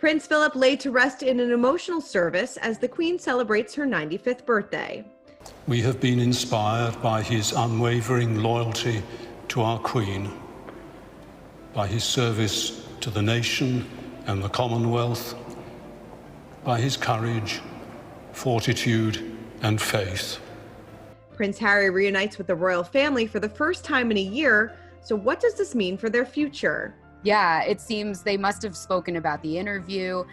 Prince Philip laid to rest in an emotional service as the Queen celebrates her 95th birthday. We have been inspired by his unwavering loyalty to our Queen, by his service to the nation and the Commonwealth, by his courage, fortitude, and faith. Prince Harry reunites with the royal family for the first time in a year. So what does this mean for their future? Yeah, it seems they must have spoken about the interview.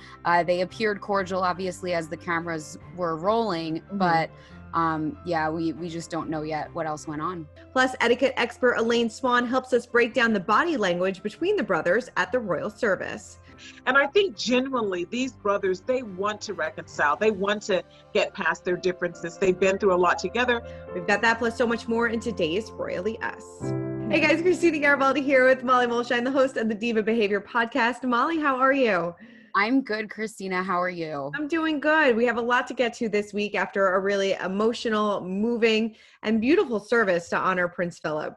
They appeared cordial, obviously, as the cameras were rolling, but we just don't know yet what else went on. Plus, etiquette expert Elaine Swann helps us break down the body language between the brothers at the royal service. And I think genuinely these brothers, they want to reconcile. They want to get past their differences. They've been through a lot together. We've got that plus so much more in today's Royally Us. Hey guys, Christina Garibaldi here with Molly Molshine, the host of the Diva Behavior Podcast. Molly, how are you? I'm good, Christina. How are you? I'm doing good. We have a lot to get to this week after a really emotional, moving, and beautiful service to honor Prince Philip.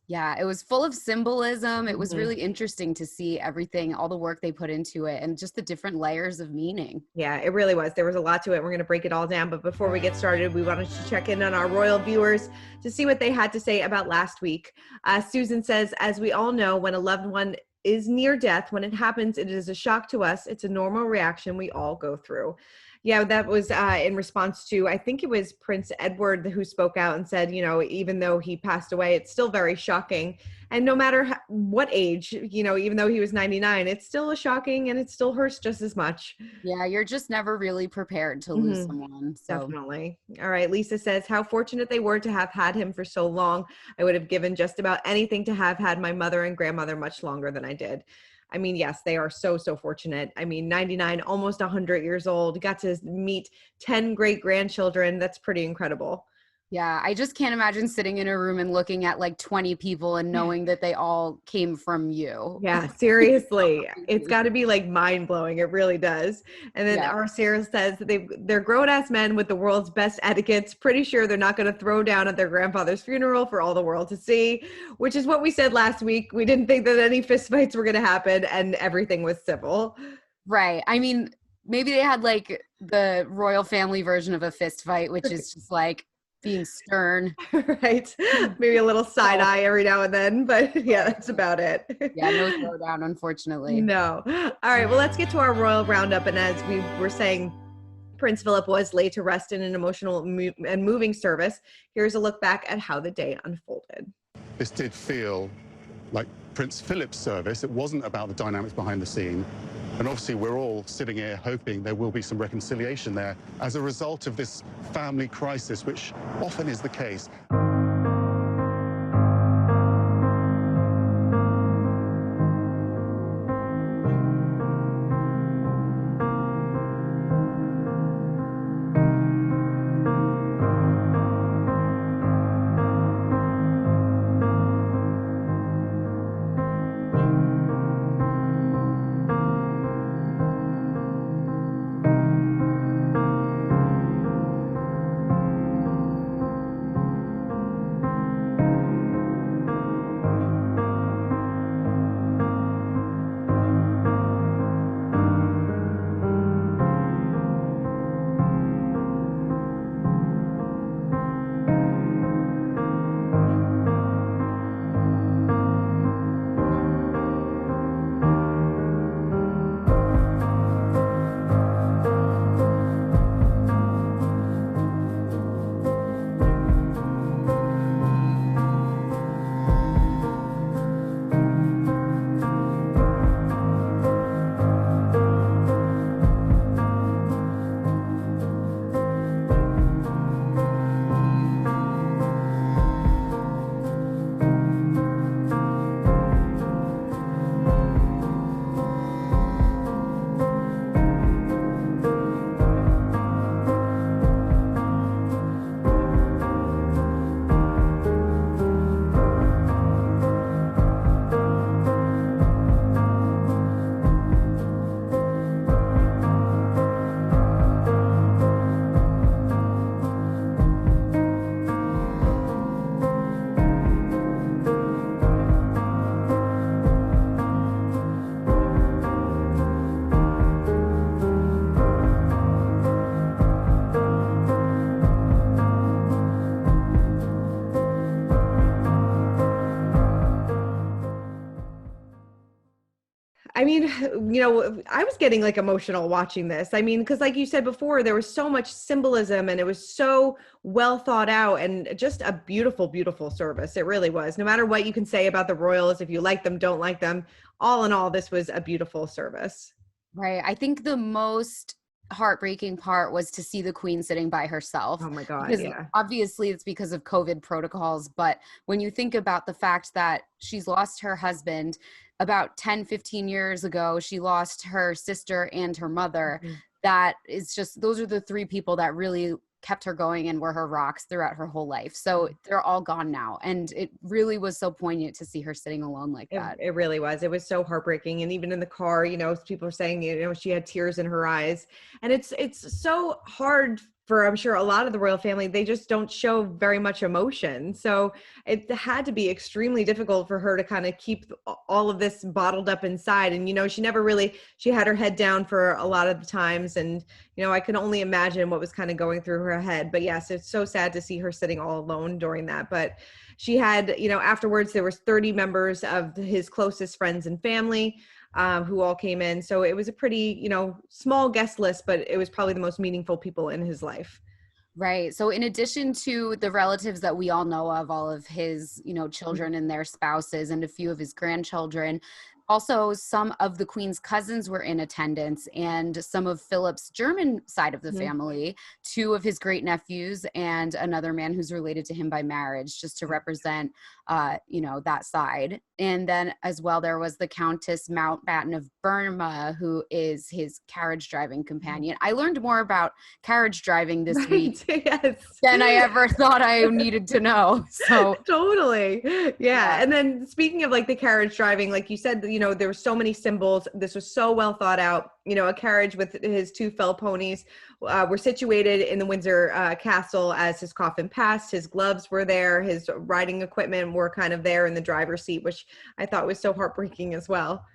Yeah, it was full of symbolism. It was really interesting to see everything, all the work they put into it, and just the different layers of meaning. Yeah, it really was. There was a lot to it. We're going to break it all down. But before we get started, we wanted to check in on our royal viewers to see what they had to say about last week. Susan says, as we all know, when a loved one is near death, when it happens, it is a shock to us. It's a normal reaction we all go through. Yeah, that was in response to, I think it was Prince Edward who spoke out and said, you know, even though he passed away, it's still very shocking. And no matter what age, you know, even though he was 99, it's still shocking and it still hurts just as much. Yeah, you're just never really prepared to lose someone. So. Definitely. All right. Lisa says, how fortunate they were to have had him for so long. I would have given just about anything to have had my mother and grandmother much longer than I did. I mean, yes, they are so fortunate. I mean, 99, almost 100 years old, got to meet 10 great grandchildren. That's pretty incredible. Yeah, I just can't imagine sitting in a room and looking at like 20 people and knowing that they all came from you. Yeah, seriously. It's got to be like mind blowing. It really does. And then our Sarah says that they're grown ass men with the world's best etiquettes. Pretty sure they're not going to throw down at their grandfather's funeral for all the world to see, which is what we said last week. We didn't think that any fistfights were going to happen and everything was civil. Right. I mean, maybe they had like the royal family version of a fist fight, which is just like being stern. Right. Maybe a little side eye every now and then, but yeah, that's about it. Yeah, no throwdown, unfortunately. No. All right, well, let's get to our royal roundup. And as we were saying, Prince Philip was laid to rest in an emotional and moving service. Here's a look back at how the day unfolded. This did feel like Prince Philip's service. It wasn't about the dynamics behind the scene. And obviously, we're all sitting here hoping there will be some reconciliation there as a result of this family crisis, which often is the case. mean, I was getting like emotional watching this. I mean, because like you said before, there was so much symbolism and it was so well thought out and just a beautiful, beautiful service. It really was. No matter what you can say about the royals, if you like them, don't like them, all in all, this was a beautiful service. Right. I think the most heartbreaking part was to see the queen sitting by herself, Oh my God. because Yeah. obviously it's because of COVID protocols. But when you think about the fact that she's lost her husband about 10, 15 years ago, she lost her sister and her mother. Mhm. That is just, those are the three people that really kept her going and were her rocks throughout her whole life. So they're all gone now. And it really was so poignant to see her sitting alone like that. It really was. It was so heartbreaking. And even in the car, people are saying, she had tears in her eyes. And it's so hard for, I'm sure, a lot of the royal family. They just don't show very much emotion. So it had to be extremely difficult for her to kind of keep all of this bottled up inside. And, she had her head down for a lot of the times. And, I can only imagine what was kind of going through her head. But yes, it's so sad to see her sitting all alone during that. But she had, afterwards, there was 30 members of his closest friends and family who all came in. So it was a pretty, small guest list, but it was probably the most meaningful people in his life. Right. So in addition to the relatives that we all know of, all of his, children and their spouses and a few of his grandchildren, also some of the Queen's cousins were in attendance, and some of Philip's German side of the family, two of his great nephews and another man who's related to him by marriage, just to represent, that side. And then as well, there was the Countess Mountbatten of Burma, who is his carriage driving companion. I learned more about carriage driving this week Yes. than I ever thought I needed to know. So Totally. Yeah. And then speaking of like the carriage driving, like you said, there were so many symbols. This was so well thought out. A carriage with his two fell ponies were situated in the Windsor Castle as his coffin passed. His gloves were there. His riding equipment were kind of there in the driver's seat, which I thought was so heartbreaking as well.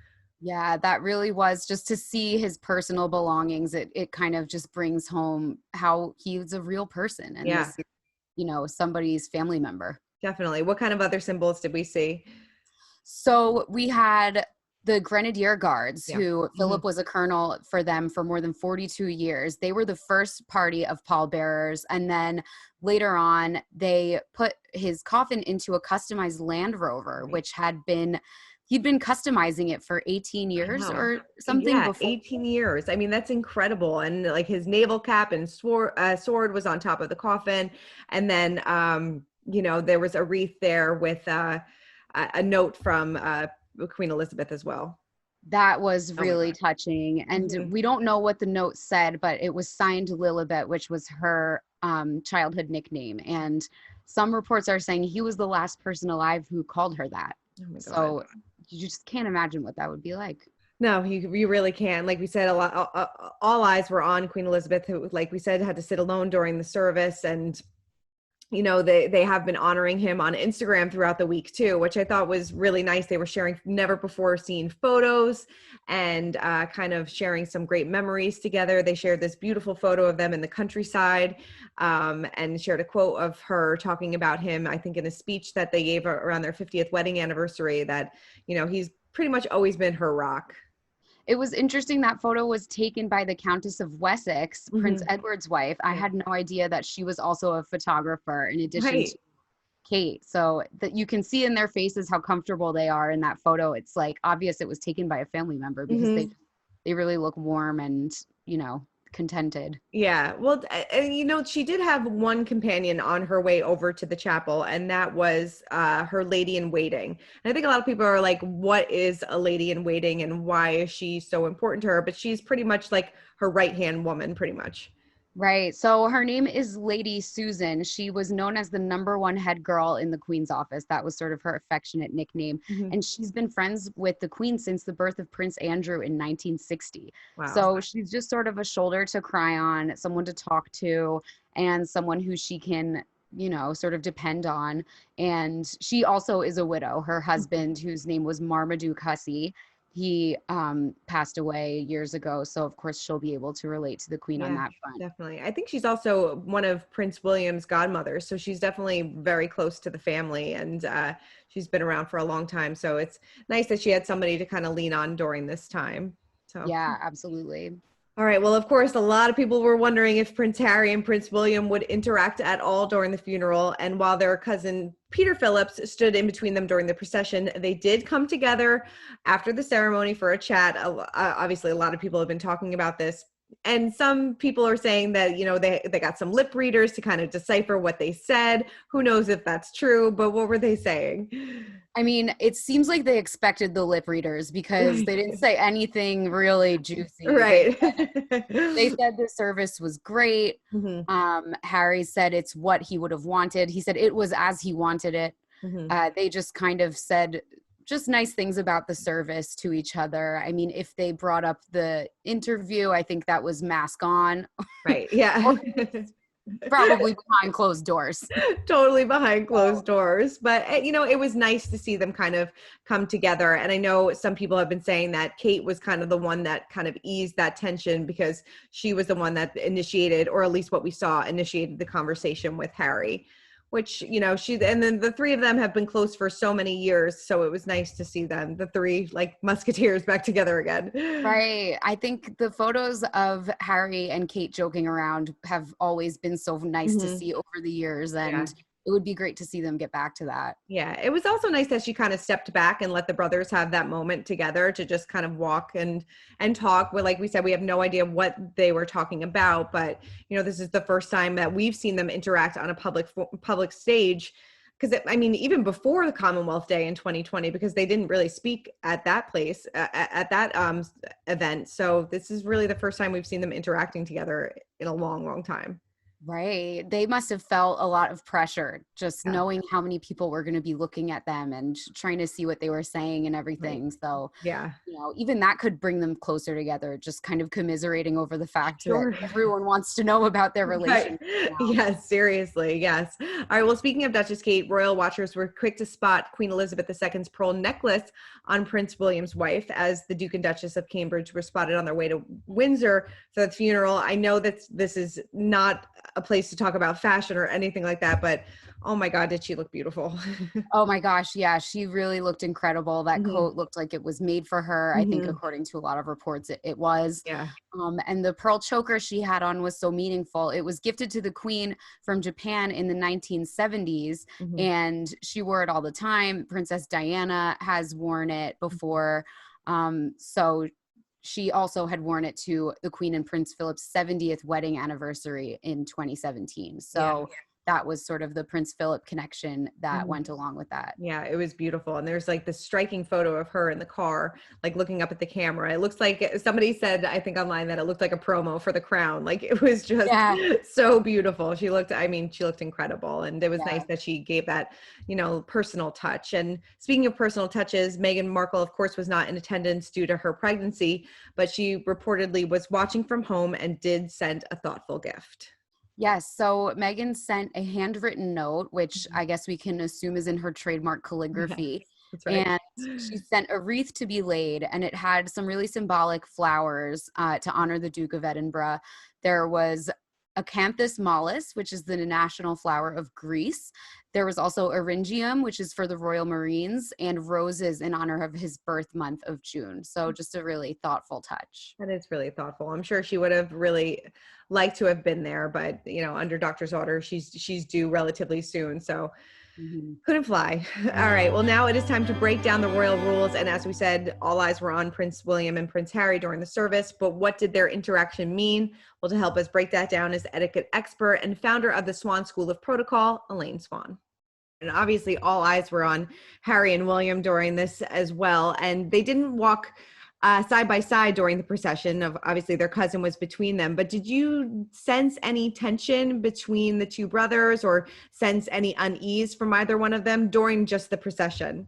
yeah, that really was, just to see his personal belongings. It kind of just brings home how he's a real person, and Yeah, this, somebody's family member. definitely. What kind of other symbols did we see? So we had the Grenadier Guards, Yeah. who Philip was a colonel for them for more than 42 years. They were the first party of pallbearers. And then later on, they put his coffin into a customized Land Rover, which he'd been customizing it for 18 years or something before. 18 years. I mean, that's incredible. And like his naval cap and sword was on top of the coffin. And then, there was a wreath there with a note from Queen Elizabeth as well. That was really touching. And we don't know what the note said, but it was signed Lilibet, which was her childhood nickname. And some reports are saying he was the last person alive who called her that. Oh my God. So you just can't imagine what that would be like. No, you really can't. Like we said, all eyes were on Queen Elizabeth, who, like we said, had to sit alone during the service. And they have been honoring him on Instagram throughout the week too, which I thought was really nice. They were sharing never before seen photos and kind of sharing some great memories together. They shared this beautiful photo of them in the countryside and shared a quote of her talking about him, I think in a speech that they gave around their 50th wedding anniversary, that, he's pretty much always been her rock. It was interesting that photo was taken by the Countess of Wessex, Prince Edward's wife. I had no idea that she was also a photographer in addition to Kate. So that you can see in their faces how comfortable they are in that photo. It's like obvious it was taken by a family member, because they really look warm and, contented. Yeah. Well, she did have one companion on her way over to the chapel, and that was her lady in waiting. And I think a lot of people are like, what is a lady in waiting and why is she so important to her? But she's pretty much like her right-hand woman, pretty much. Right. So her name is Lady Susan. She was known as the #1 head girl in the Queen's office. That was sort of her affectionate nickname. And she's been friends with the Queen since the birth of Prince Andrew in 1960. Wow. So she's just sort of a shoulder to cry on, someone to talk to, and someone who she can, sort of depend on. And she also is a widow. Her husband, whose name was Marmaduke Hussey, he passed away years ago. So of course she'll be able to relate to the Queen on Yeah, that front. definitely. I think she's also one of Prince William's godmothers, so she's definitely very close to the family, and she's been around for a long time. So it's nice that she had somebody to kind of lean on during this time. So. Yeah, absolutely. All right. Well, of course, a lot of people were wondering if Prince Harry and Prince William would interact at all during the funeral. And while their cousin Peter Phillips stood in between them during the procession, they did come together after the ceremony for a chat. Obviously, a lot of people have been talking about this. And some people are saying that, they got some lip readers to kind of decipher what they said. Who knows if that's true, but what were they saying? I mean, it seems like they expected the lip readers because they didn't say anything really juicy. Right. They said the service was great. Mm-hmm. Harry said it's what he would have wanted. He said it was as he wanted it. Mm-hmm. They just kind of said just nice things about the service to each other. I mean, if they brought up the interview, I think that was mask on. Right. Yeah. Probably behind closed doors. Totally behind closed doors. But, it was nice to see them kind of come together. And I know some people have been saying that Kate was kind of the one that kind of eased that tension because she was the one that initiated, or at least what we saw, initiated the conversation with Harry, which, and then the three of them have been close for so many years. So it was nice to see them, the three like musketeers, back together again. Right. I think the photos of Harry and Kate joking around have always been so nice to see over the years. And it would be great to see them get back to that. Yeah. It was also nice that she kind of stepped back and let the brothers have that moment together to just kind of walk and talk. Well, like we said, we have no idea what they were talking about, but this is the first time that we've seen them interact on a public stage. Because even before the Commonwealth Day in 2020, because they didn't really speak at that place, at that event. So this is really the first time we've seen them interacting together in a long, long time. Right. They must have felt a lot of pressure just knowing how many people were going to be looking at them and trying to see what they were saying and everything. Right. So, yeah, even that could bring them closer together, just kind of commiserating over the fact that everyone wants to know about their relationship. Right. Yes, seriously. Yes. All right. Well, speaking of Duchess Kate, royal watchers were quick to spot Queen Elizabeth II's pearl necklace on Prince William's wife as the Duke and Duchess of Cambridge were spotted on their way to Windsor for the funeral. I know that this is not a place to talk about fashion or anything like that, but oh my God, did she look beautiful? Oh my gosh. Yeah. She really looked incredible. That coat looked like it was made for her. I think according to a lot of reports, it was. Yeah. And the pearl choker she had on was so meaningful. It was gifted to the Queen from Japan in the 1970s, and she wore it all the time. Princess Diana has worn it before. So she also had worn it to the Queen and Prince Philip's 70th wedding anniversary in 2017. So that was sort of the Prince Philip connection that went along with that. Yeah, it was beautiful. And there's like this striking photo of her in the car, like looking up at the camera. It looks like somebody said, I think online, that it looked like a promo for The Crown. Like it was just so beautiful. She looked incredible. And it was nice that she gave that, personal touch. And speaking of personal touches, Meghan Markle, of course, was not in attendance due to her pregnancy, but she reportedly was watching from home and did send a thoughtful gift. Yes. So Meghan sent a handwritten note, which I guess we can assume is in her trademark calligraphy. That's right. And she sent a wreath to be laid, and it had some really symbolic flowers to honor the Duke of Edinburgh. There was Acanthus mollis, which is the national flower of Greece. There was also Eryngium, which is for the Royal Marines, and roses in honor of his birth month of June. So just a really thoughtful touch. That is really thoughtful. I'm sure she would have really liked to have been there, but under doctor's order, she's due relatively soon. So couldn't fly. All right. Well, now it is time to break down the royal rules. And as we said, all eyes were on Prince William and Prince Harry during the service. But what did their interaction mean? Well, to help us break that down is etiquette expert and founder of the Swann School of Protocol, Elaine Swann. And obviously all eyes were on Harry and William during this as well. And they didn't walk side by side during the procession. Obviously their cousin was between them, but did you sense any tension between the two brothers or sense any unease from either one of them during just the procession?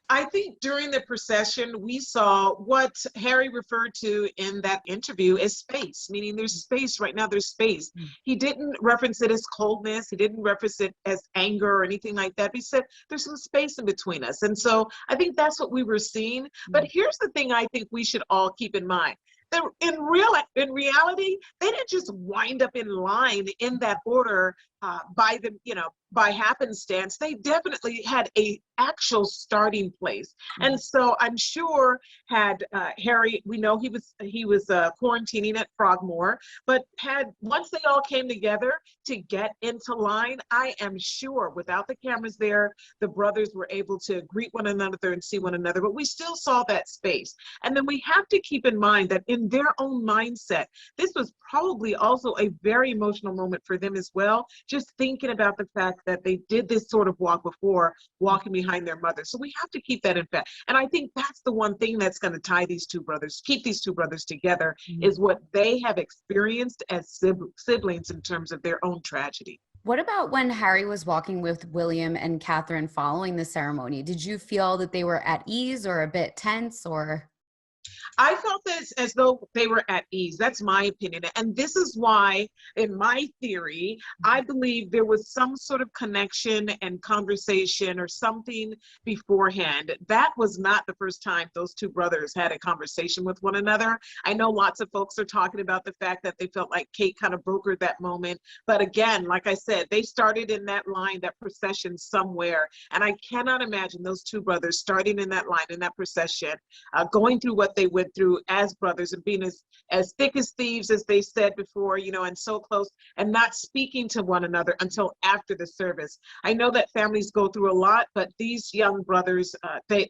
I think during the procession, we saw what Harry referred to in that interview as space, meaning there's space right now, there's space. He didn't reference it as coldness. He didn't reference it as anger or anything like that. He said there's some space in between us. And so I think that's what we were seeing. But here's the thing I think we should all keep in mind. That in reality, they didn't just wind up in line in that order by the, by happenstance. They definitely had a actual starting place. And so I'm sure had Harry, we know he was quarantining at Frogmore, but once they all came together to get into line, I am sure without the cameras there, the brothers were able to greet one another and see one another, but we still saw that space. And then we have to keep in mind that in their own mindset, this was probably also a very emotional moment for them as well, just thinking about the fact that they did this sort of walk before, walking behind their mother. So we have to keep that in fact. And I think that's the one thing that's going to tie these two brothers, keep these two brothers together, is what they have experienced as siblings in terms of their own tragedy. What about when Harry was walking with William and Catherine following the ceremony? Did you feel that they were at ease or a bit tense, or? I felt this as though they were at ease. That's my opinion. And this is why, in my theory, I believe there was some sort of connection and conversation or something beforehand. That was not the first time those two brothers had a conversation with one another. I know lots of folks are talking about the fact that they felt like Kate kind of brokered that moment. But again, like I said, they started in that line, that procession somewhere. And I cannot imagine those two brothers starting in that line, in that procession, going through what they went through as brothers and being as thick as thieves, as they said before, and so close, and not speaking to one another until after the service. I know that families go through a lot, but these young brothers,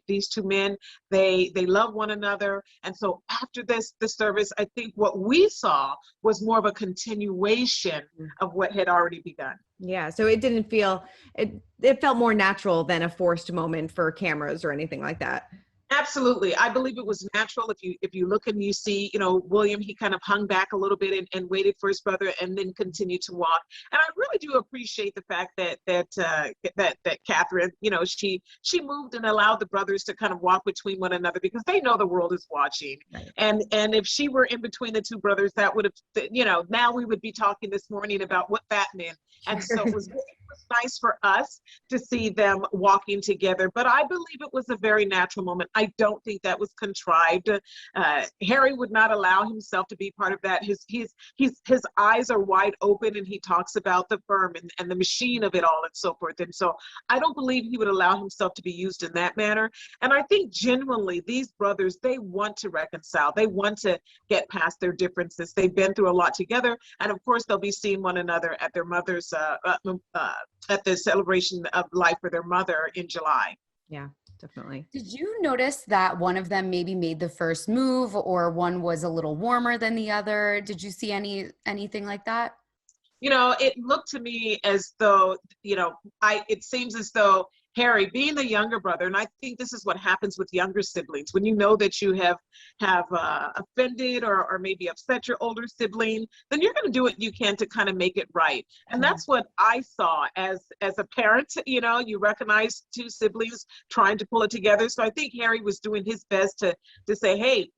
these two men, they love one another. And so after the service, I think what we saw was more of a continuation of what had already begun. Yeah, so it didn't feel, it felt more natural than a forced moment for cameras or anything like that. Absolutely. I believe it was natural. If you look and you see, William, he kind of hung back a little bit and waited for his brother and then continued to walk. And I really do appreciate the fact that Catherine, she moved and allowed the brothers to kind of walk between one another because they know the world is watching. Right. And if she were in between the two brothers, that would have, now we would be talking this morning about what that meant. And so it was nice for us to see them walking together, but I believe it was a very natural moment. I don't think that was contrived. Harry would not allow himself to be part of that. His eyes are wide open, and he talks about the firm and the machine of it all and so forth. And so I don't believe he would allow himself to be used in that manner. And I think genuinely these brothers, they want to reconcile. They want to get past their differences. They've been through a lot together, and of course they'll be seeing one another at their mother's at the celebration of life for their mother in July. Yeah, definitely. Did you notice that one of them maybe made the first move, or one was a little warmer than the other? Did you see anything like that? It looked to me as though, it seems as though Harry, being the younger brother, and I think this is what happens with younger siblings, when you know that you have offended or maybe upset your older sibling, then you're going to do what you can to kind of make it right. And that's what I saw as a parent. You recognize two siblings trying to pull it together. So I think Harry was doing his best to say, hey,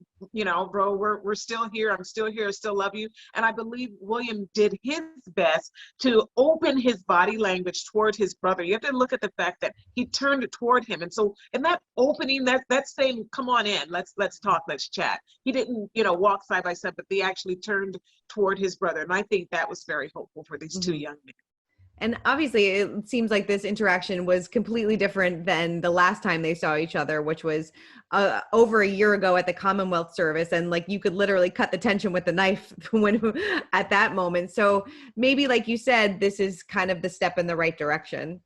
bro, we're still here. I'm still here. I still love you. And I believe William did his best to open his body language toward his brother. You have to look at the fact that he turned toward him. And so in that opening, that's saying, come on in, let's talk, let's chat. He didn't, walk side by side, but they actually turned toward his brother. And I think that was very hopeful for these two young men. And obviously it seems like this interaction was completely different than the last time they saw each other, which was over a year ago at the Commonwealth service. And like, you could literally cut the tension with the knife at that moment. So maybe, like you said, this is kind of the step in the right direction.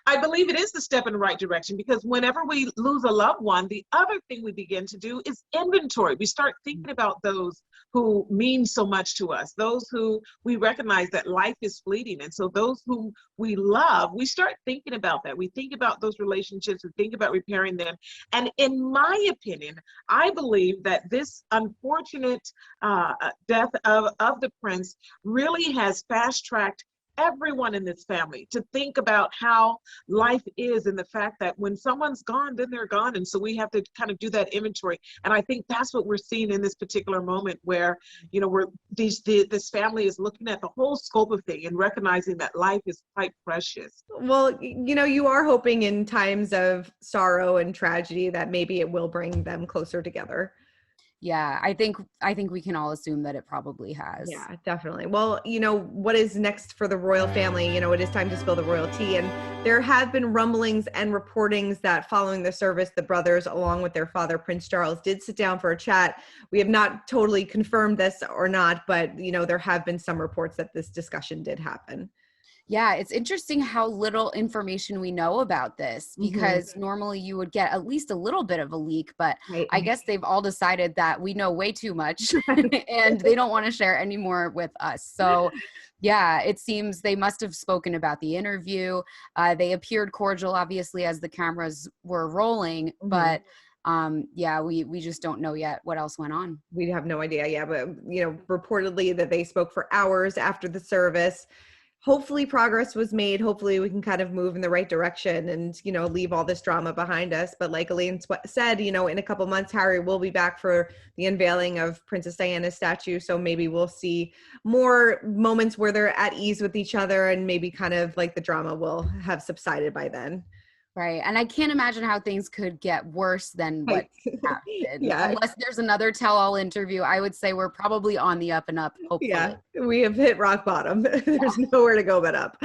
I believe it is the step in the right direction, because whenever we lose a loved one, the other thing we begin to do is inventory. We start thinking about those who mean so much to us, those who we recognize that life is fleeting. And so those whom we love, we start thinking about that. We think about those relationships, we think about repairing them. And in my opinion, I believe that this unfortunate death of the prince really has fast-tracked everyone in this family to think about how life is, and the fact that when someone's gone, then they're gone. And so we have to kind of do that inventory. And I think that's what we're seeing in this particular moment, where, you know, this family is looking at the whole scope of thing and recognizing that life is quite precious. Well, you know, you are hoping in times of sorrow and tragedy that maybe it will bring them closer together. Yeah, I think we can all assume that it probably has. Yeah, definitely. Well, you know, what is next for the royal family? You know, it is time to spill the royal tea. And there have been rumblings and reportings that following the service, the brothers, along with their father, Prince Charles, did sit down for a chat. We have not totally confirmed this or not, but, you know, there have been some reports that this discussion did happen. Yeah, it's interesting how little information we know about this, because normally you would get at least a little bit of a leak, but Right. I guess they've all decided that we know way too much and they don't want to share any more with us. So yeah, it seems they must have spoken about the interview. They appeared cordial, obviously, as the cameras were rolling, but yeah, we just don't know yet what else went on. We have no idea. Yeah, but, you know, reportedly that they spoke for hours after the service. Hopefully progress was made. Hopefully we can kind of move in the right direction and, you know, leave all this drama behind us. But like Elaine said, you know, in a couple months, Harry will be back for the unveiling of Princess Diana's statue. So maybe we'll see more moments where they're at ease with each other, and maybe kind of like the drama will have subsided by then. Right. And I can't imagine how things could get worse than what happened. Yeah. Unless there's another tell-all interview, I would say we're probably on the up and up, hopefully. Yeah, we have hit rock bottom. There's nowhere to go but up.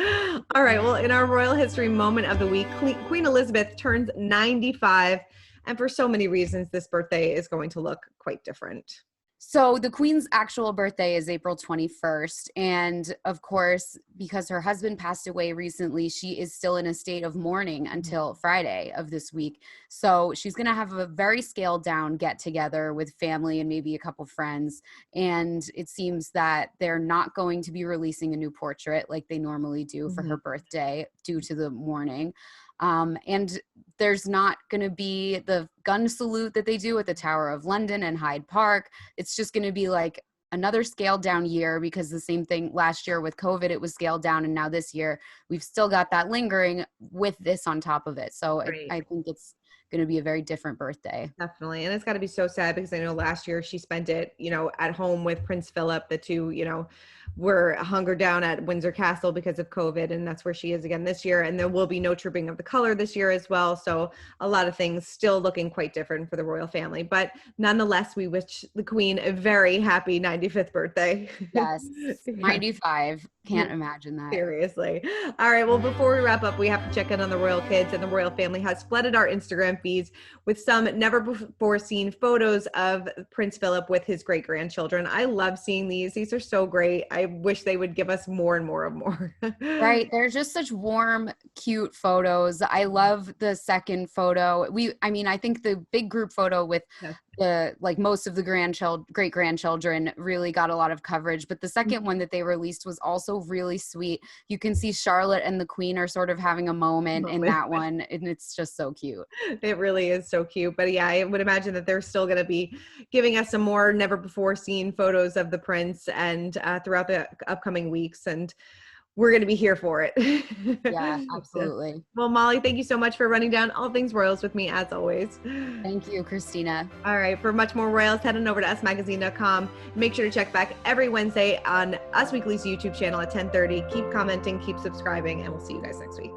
All right. Well, in our royal history moment of the week, Queen Elizabeth turns 95. And for so many reasons, this birthday is going to look quite different. So the Queen's actual birthday is April 21st. And of course, because her husband passed away recently, she is still in a state of mourning until Friday of this week. So she's going to have a very scaled down get together with family and maybe a couple friends. And it seems that they're not going to be releasing a new portrait like they normally do for her birthday due to the mourning. And there's not going to be the gun salute that they do at the Tower of London and Hyde Park. It's just going to be like another scaled down year, because the same thing last year with COVID, it was scaled down. And now this year, we've still got that lingering with this on top of it. So I think it's going to be a very different birthday. Definitely. And it's got to be so sad, because I know last year she spent it, you know, at home with Prince Philip. The two, you know, were hungered down at Windsor Castle because of COVID, and that's where she is again this year. And there will be no Trooping of the Color this year as well. So a lot of things still looking quite different for the royal family. But nonetheless, we wish the Queen a very happy 95th birthday. Yes, 95. Can't imagine that. Seriously. All right. Well, before we wrap up, we have to check in on the royal kids, and the royal family has flooded our Instagram feeds with some never before seen photos of Prince Philip with his great grandchildren. I love seeing these. These are so great. I wish they would give us more and more of more. Right. They're just such warm, cute photos. I love the second photo. I think the big group photo with the, like, most of the great grandchildren really got a lot of coverage, but the second one that they released was also really sweet. You can see Charlotte and the Queen are sort of having a moment in that one, and it's just so cute. It really is so cute. But yeah, I would imagine that they're still going to be giving us some more never before seen photos of the prince and throughout the upcoming weeks, and we're going to be here for it. Yeah, absolutely. Well, Molly, thank you so much for running down all things royals with me, as always. Thank you, Christina. All right. For much more royals, head on over to usmagazine.com. Make sure to check back every Wednesday on Us Weekly's YouTube channel at 10:30. Keep commenting, keep subscribing, and we'll see you guys next week.